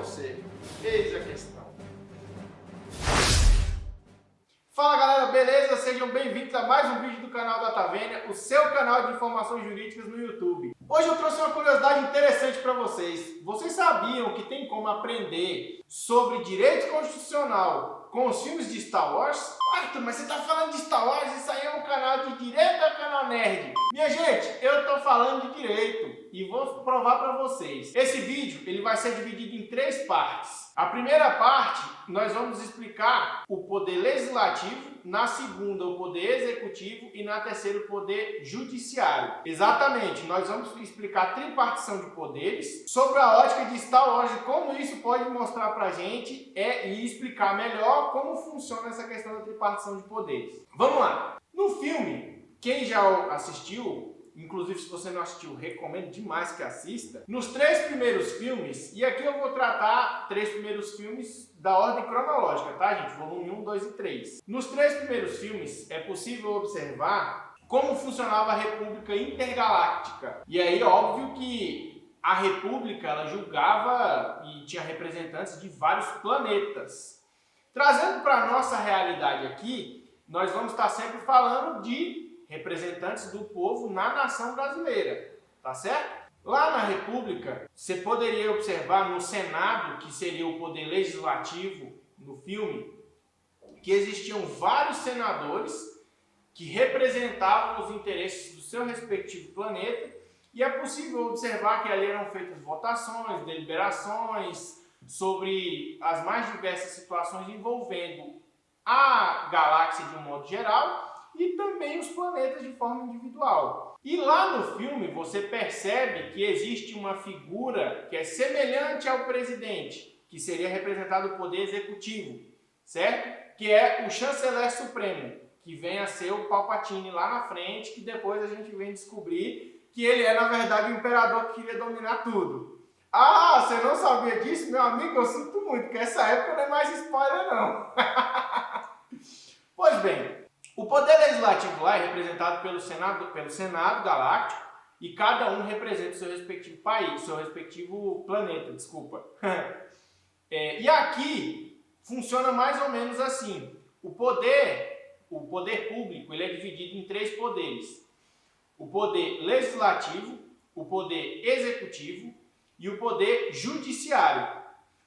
você? Eis a questão. Fala galera, beleza? Sejam bem-vindos a mais um vídeo do canal Datavênia, o seu canal de informações jurídicas no YouTube. Hoje eu trouxe uma curiosidade interessante para vocês. Vocês sabiam que tem como aprender sobre direito constitucional com os filmes de Star Wars? Arthur, mas você tá falando de Star Wars? Isso aí é um canal de direito ou é um canal nerd? Minha gente, eu tô falando de direito e vou provar para vocês. Esse vídeo ele vai ser dividido em 3 partes. A primeira parte, nós vamos explicar o poder legislativo, na segunda o poder executivo e na terceira o poder judiciário. Exatamente, nós vamos explicar a tripartição de poderes, sobre a ótica de Star Wars e como isso pode mostrar pra gente e explicar melhor como funciona essa questão da tripartição de poderes. Vamos lá! No filme, quem já assistiu, inclusive se você não assistiu, recomendo demais que assista. Nos 3 primeiros filmes, e aqui eu vou tratar 3 primeiros filmes da ordem cronológica, tá gente? Volume 1, 2 e 3. Nos 3 primeiros filmes é possível observar como funcionava a República Intergaláctica. E aí, óbvio que a República ela julgava e tinha representantes de vários planetas. Trazendo para a nossa realidade aqui, nós vamos estar sempre falando de representantes do povo na nação brasileira, tá certo? Lá na República, você poderia observar no Senado, que seria o poder legislativo no filme, que existiam vários senadores que representavam os interesses do seu respectivo planeta, e é possível observar que ali eram feitas votações, deliberações sobre as mais diversas situações envolvendo a galáxia de um modo geral, e também os planetas de forma individual. E lá no filme você percebe que existe uma figura que é semelhante ao presidente, que seria representado o poder executivo, certo? Que é o chanceler supremo, que vem a ser o Palpatine lá na frente, que depois a gente vem descobrir que ele é na verdade o imperador que queria dominar tudo. Ah, você não sabia disso? Meu amigo, eu sinto muito, que essa época não é mais spoiler não. Pois bem, o poder legislativo lá é representado pelo Senado Galáctico e cada um representa o seu respectivo país, seu respectivo planeta, desculpa. E aqui funciona mais ou menos assim. O poder público ele é dividido em 3 poderes. O poder legislativo, o poder executivo e o poder judiciário.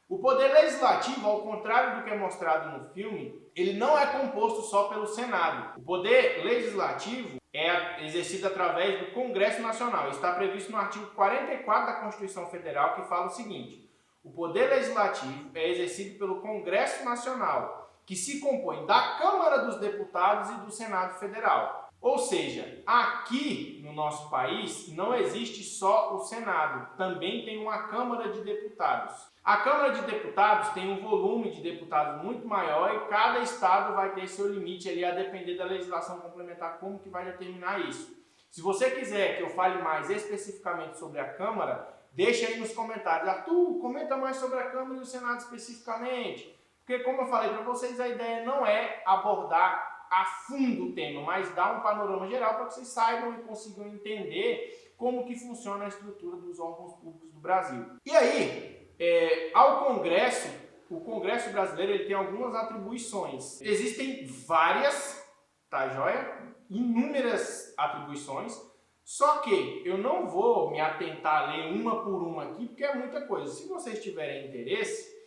O poder legislativo, ao contrário do que é mostrado no filme, ele não é composto só pelo Senado. O poder legislativo é exercido através do Congresso Nacional. Está previsto no artigo 44 da Constituição Federal, que fala o seguinte: o poder legislativo é exercido pelo Congresso Nacional, que se compõe da Câmara dos Deputados e do Senado Federal. Ou seja, aqui no nosso país não existe só o Senado, também tem uma Câmara de Deputados. A Câmara de Deputados tem um volume de deputados muito maior e cada estado vai ter seu limite ali a depender da legislação complementar, como que vai determinar isso. Se você quiser que eu fale mais especificamente sobre a Câmara, deixa aí nos comentários. Arthur, comenta mais sobre a Câmara e o Senado especificamente. Porque como eu falei para vocês, a ideia não é abordar a fundo o tema, mas dar um panorama geral para que vocês saibam e consigam entender como que funciona a estrutura dos órgãos públicos do Brasil. E aí, ao Congresso, o Congresso brasileiro ele tem algumas atribuições. Existem várias, tá joia? Inúmeras atribuições, só que eu não vou me atentar a ler uma por uma aqui, porque é muita coisa. Se vocês tiverem interesse,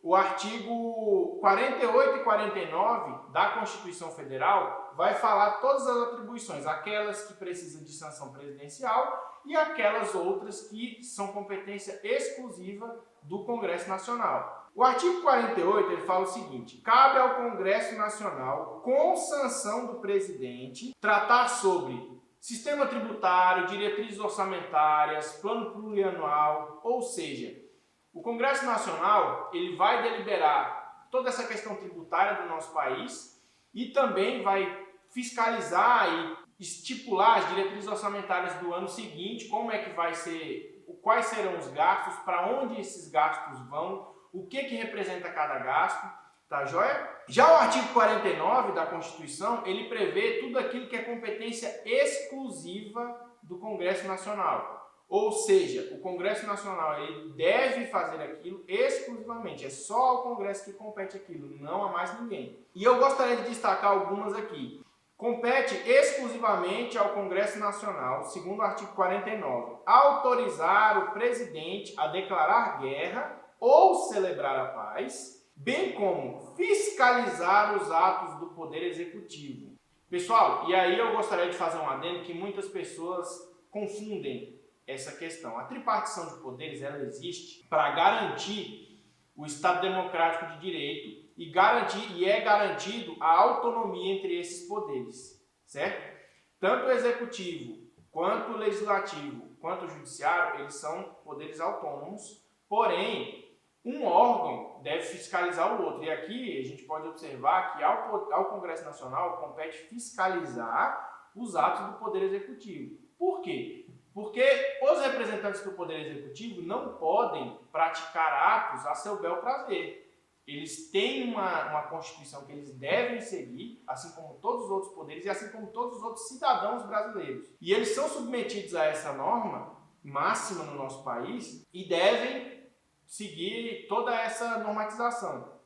o artigo 48 e 49 da Constituição Federal vai falar todas as atribuições, aquelas que precisam de sanção presidencial e aquelas outras que são competência exclusiva do Congresso Nacional. O artigo 48 ele fala o seguinte: cabe ao Congresso Nacional, com sanção do presidente, tratar sobre sistema tributário, diretrizes orçamentárias, plano plurianual, ou seja, o Congresso Nacional ele vai deliberar toda essa questão tributária do nosso país e também vai fiscalizar e estipular as diretrizes orçamentárias do ano seguinte, como é que vai ser, quais serão os gastos, para onde esses gastos vão, o que representa cada gasto, tá joia? Já o artigo 49 da Constituição, ele prevê tudo aquilo que é competência exclusiva do Congresso Nacional. Ou seja, o Congresso Nacional ele deve fazer aquilo exclusivamente. É só ao Congresso que compete aquilo, não a mais ninguém. E eu gostaria de destacar algumas aqui. Compete exclusivamente ao Congresso Nacional, segundo o artigo 49, autorizar o presidente a declarar guerra ou celebrar a paz, bem como fiscalizar os atos do Poder Executivo. Pessoal, e aí eu gostaria de fazer um adendo que muitas pessoas confundem essa questão. A tripartição de poderes ela existe para garantir o Estado democrático de direito e é garantido a autonomia entre esses poderes, certo? Tanto o executivo, quanto o legislativo, quanto o judiciário, eles são poderes autônomos, porém, um órgão deve fiscalizar o outro. E aqui a gente pode observar que ao Congresso Nacional compete fiscalizar os atos do Poder Executivo. Por quê? Porque os representantes do Poder Executivo não podem praticar atos a seu bel prazer. Eles têm uma Constituição que eles devem seguir, assim como todos os outros poderes e assim como todos os outros cidadãos brasileiros. E eles são submetidos a essa norma máxima no nosso país e devem seguir toda essa normatização.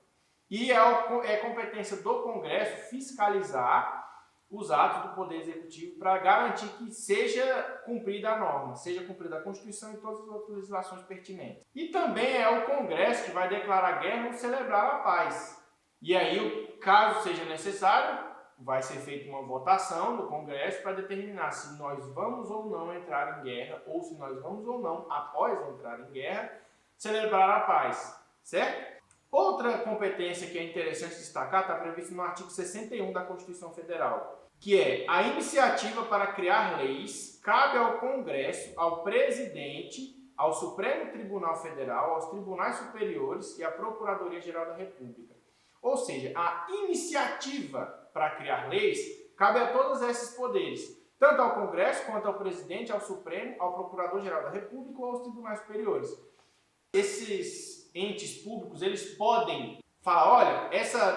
E é competência do Congresso fiscalizar os atos do Poder Executivo para garantir que seja cumprida a norma, seja cumprida a Constituição e todas as outras legislações pertinentes. E também é o Congresso que vai declarar guerra ou celebrar a paz. E aí, caso seja necessário, vai ser feita uma votação no Congresso para determinar se nós vamos ou não entrar em guerra ou se nós vamos ou não, após entrar em guerra, celebrar a paz, certo? Outra competência que é interessante destacar está prevista no artigo 61 da Constituição Federal, que é a iniciativa para criar leis cabe ao Congresso, ao presidente, ao Supremo Tribunal Federal, aos tribunais superiores e à Procuradoria-Geral da República. Ou seja, a iniciativa para criar leis cabe a todos esses poderes, tanto ao Congresso quanto ao presidente, ao Supremo, ao Procurador-Geral da República ou aos tribunais superiores. Esses entes públicos, eles podem falar, olha,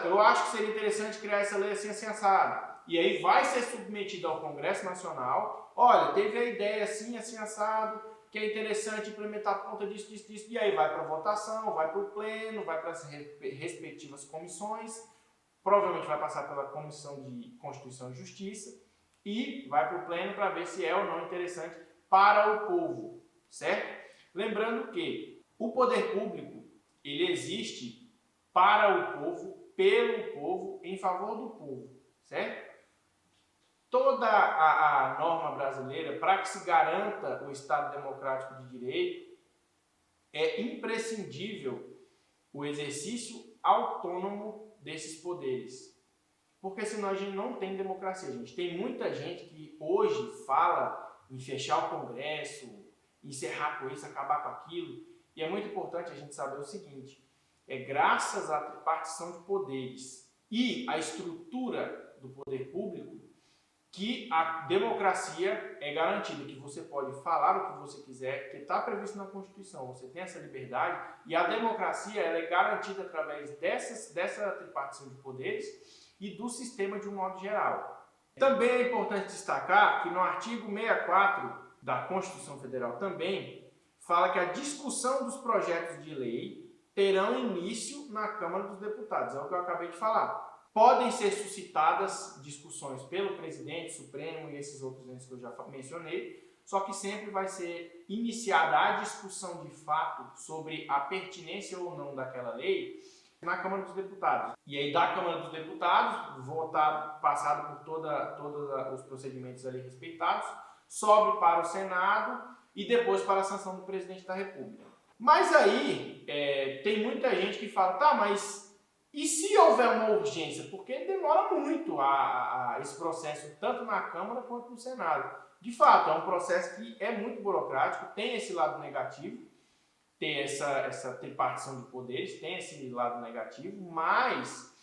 eu acho que seria interessante criar essa lei assim, assim, assado. E aí vai ser submetido ao Congresso Nacional, olha, teve a ideia assim, assim, assado, que é interessante implementar por conta disso, disso, disso, e aí vai para votação, vai para o pleno, vai para as respectivas comissões, provavelmente vai passar pela Comissão de Constituição e Justiça, e vai para o pleno para ver se é ou não interessante para o povo, certo? Lembrando que o poder público, ele existe para o povo, pelo povo, em favor do povo, certo? Toda a norma brasileira, para que se garanta o Estado democrático de direito, é imprescindível o exercício autônomo desses poderes. Porque senão a gente não tem democracia, gente. Tem muita gente que hoje fala em fechar o Congresso, encerrar com isso, acabar com aquilo. E é muito importante a gente saber o seguinte, é graças à tripartição de poderes e à estrutura do poder público que a democracia é garantida, que você pode falar o que você quiser, que está previsto na Constituição, você tem essa liberdade, e a democracia ela é garantida através dessa tripartição de poderes e do sistema de um modo geral. Também é importante destacar que no artigo 64 da Constituição Federal também fala que a discussão dos projetos de lei terão início na Câmara dos Deputados, é o que eu acabei de falar. Podem ser suscitadas discussões pelo presidente, Supremo e esses outros entes que eu já mencionei, só que sempre vai ser iniciada a discussão de fato sobre a pertinência ou não daquela lei na Câmara dos Deputados. E aí da Câmara dos Deputados, votado, passado por todos os procedimentos ali respeitados, sobe para o Senado e depois para a sanção do presidente da República. Mas aí tem muita gente que fala, tá, mas e se houver uma urgência? Porque demora muito esse processo, tanto na Câmara quanto no Senado. De fato, é um processo que é muito burocrático, tem esse lado negativo, tem essa tripartição de poderes, tem esse lado negativo, mas,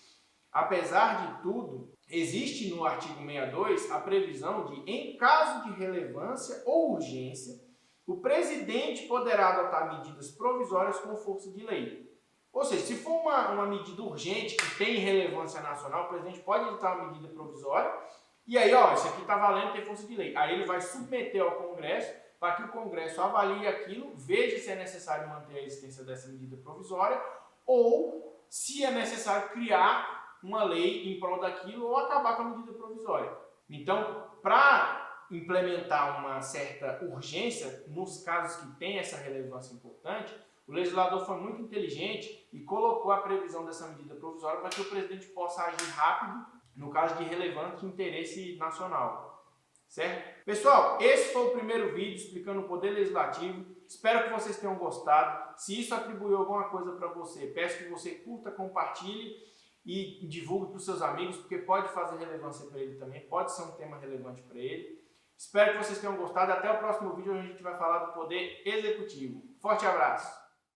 apesar de tudo, existe no artigo 62 a previsão de, em caso de relevância ou urgência, o presidente poderá adotar medidas provisórias com força de lei. Ou seja, se for uma medida urgente que tem relevância nacional, o presidente pode editar uma medida provisória e aí, ó, isso aqui está valendo, tem força de lei. Aí ele vai submeter ao Congresso para que o Congresso avalie aquilo, veja se é necessário manter a existência dessa medida provisória ou se é necessário criar uma lei em prol daquilo ou acabar com a medida provisória. Então, para implementar uma certa urgência, nos casos que tem essa relevância importante, o legislador foi muito inteligente e colocou a previsão dessa medida provisória para que o presidente possa agir rápido no caso de relevante interesse nacional. Certo? Pessoal, esse foi o primeiro vídeo explicando o poder legislativo. Espero que vocês tenham gostado. Se isso atribuiu alguma coisa para você, peço que você curta, compartilhe e divulgue para os seus amigos, porque pode fazer relevância para ele também, pode ser um tema relevante para ele. Espero que vocês tenham gostado. Até o próximo vídeo, onde a gente vai falar do poder executivo. Forte abraço!